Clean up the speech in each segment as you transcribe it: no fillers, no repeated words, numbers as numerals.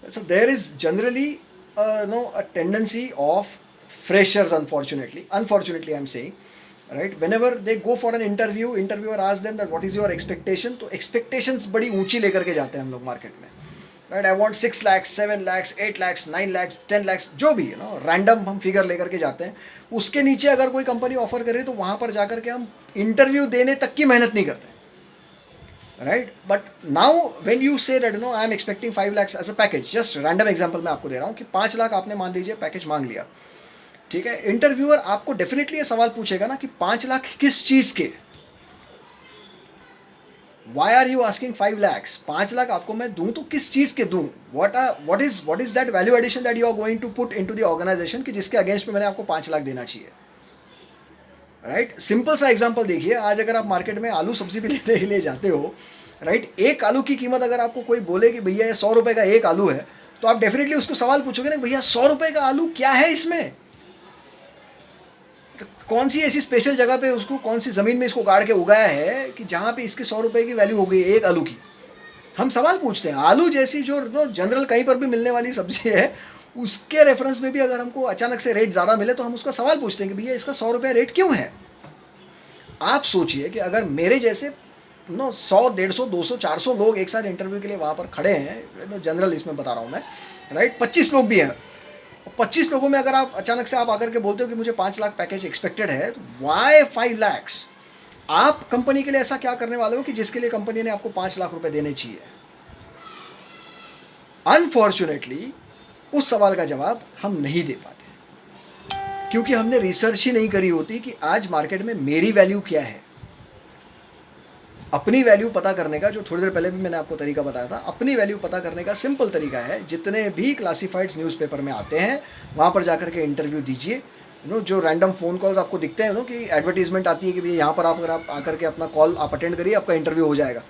So there is generally a tendency of freshers, unfortunately I'm saying, right, whenever they go for an interviewer asks them that what is your expectation, तो expectations बड़ी ऊंची लेकर के जाते हैं हम लोग मार्केट में, right, I want 6 lakhs 7 lakhs 8 lakhs 9 lakhs 10 lakhs, जो भी रैंडम हम फिगर लेकर के जाते हैं. उसके नीचे अगर कोई कंपनी ऑफर करे तो वहाँ पर जाकर के हम इंटरव्यू देने तक की मेहनत नहीं करते, right. But now when you say that I am expecting 5 lakhs as a package, just random example मैं आपको दे रहा हूँ कि 5 लाख आपने मान लीजिए पैकेज मांग लिया, ठीक है. इंटरव्यूअर आपको डेफिनेटली ये सवाल पूछेगा ना कि 5 लाख किस चीज के, why are you asking 5 lakhs, 5 lakh आपको मैं दूं तो किस चीज के दूं, what is that value addition that you are going to put into the organisation कि जिसके अगेंस्ट में मैंने आपको 5 लाख देना चाहिए, राइट. सिंपल सा एग्जांपल देखिए, आज अगर आप मार्केट में आलू सब्जी भी लेने के लिए जाते हो, राइट, एक आलू की कीमत अगर आपको कोई बोले कि भैया ये 100 रुपए का एक आलू है, तो आप डेफिनेटली उसको सवाल पूछोगे ना, भैया 100 रुपए का आलू क्या है इसमें, तो कौन सी ऐसी स्पेशल जगह पे उसको, कौन सी ज़मीन में इसको गाड़ के उगाया है कि जहाँ पे इसके 100 रुपए की वैल्यू हो गई एक आलू की. हम सवाल पूछते हैं. आलू जैसी जो जनरल कहीं पर भी मिलने वाली सब्जी है, उसके रेफरेंस में भी अगर हमको अचानक से रेट ज़्यादा मिले तो हम उसका सवाल पूछते हैं कि भैया इसका 100 रुपये रेट क्यों है. आप सोचिए कि अगर मेरे जैसे 100 150 200 400 लोग एक साथ इंटरव्यू के लिए वहाँ पर खड़े हैं, जनरल इसमें बता रहा हूँ मैं, राइट, 25 लोग भी हैं, 25 लोगों में अगर आप अचानक से आप आकर के बोलते हो कि मुझे 5 लाख पैकेज एक्सपेक्टेड है, तो वाई 5 lakhs. आप कंपनी के लिए ऐसा क्या करने वाले हो कि जिसके लिए कंपनी ने आपको 5 लाख रुपए देने चाहिए. अनफॉर्चुनेटली उस सवाल का जवाब हम नहीं दे पाते क्योंकि हमने रिसर्च ही नहीं करी होती कि आज मार्केट में मेरी वैल्यू क्या है. अपनी वैल्यू पता करने का, जो थोड़ी देर पहले भी मैंने आपको तरीका बताया था, अपनी वैल्यू पता करने का सिंपल तरीका है, जितने भी क्लासिफाइड्स न्यूज़पेपर में आते हैं वहाँ पर जाकर के इंटरव्यू दीजिए. जो रैंडम फ़ोन कॉल्स आपको दिखते हैं कि एडवर्टीजमेंट आती है कि भैया यहाँ पर आप अगर आप आकर के अपना कॉल आप अटेंड करिए, आपका इंटरव्यू हो जाएगा,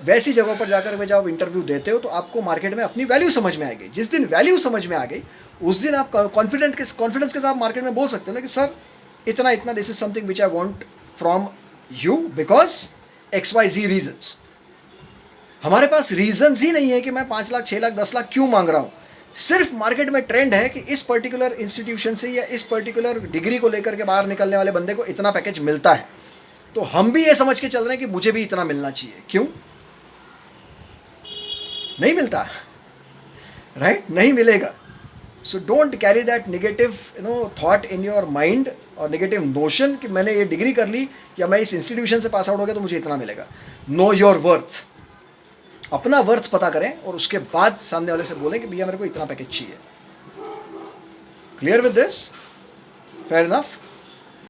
वैसी जगहों पर जाकर के जब आप इंटरव्यू देते हो तो आपको मार्केट में अपनी वैल्यू समझ में आ गई. जिस दिन वैल्यू समझ में आ गई उस दिन आप कॉन्फिडेंस के साथ मार्केट में बोल सकते हो ना कि सर इतना इतना, this is something which I want from you because XYZ reasons. हमारे पास रीजन्स ही नहीं है कि मैं 5 लाख 6 लाख 10 लाख क्यों मांग रहा हूँ. सिर्फ मार्केट में ट्रेंड है कि इस पर्टिकुलर इंस्टीट्यूशन से या इस पर्टिकुलर डिग्री को लेकर के बाहर निकलने वाले बंदे को इतना पैकेज मिलता है, तो हम भी ये समझ के चल रहे हैं कि मुझे भी इतना मिलना चाहिए. क्यों नहीं मिलता, राइट, नहीं मिलेगा. So don't carry that negative thought in your mind और नेगेटिव नोशन कि मैंने ये डिग्री कर ली या मैं इस इंस्टीट्यूशन से पास आउट हो गया तो मुझे इतना मिलेगा. Know your worth. अपना वर्थ पता करें और उसके बाद सामने वाले से बोलें कि भैया मेरे को इतना पैकेज चाहिए. Clear with this? Fair enough?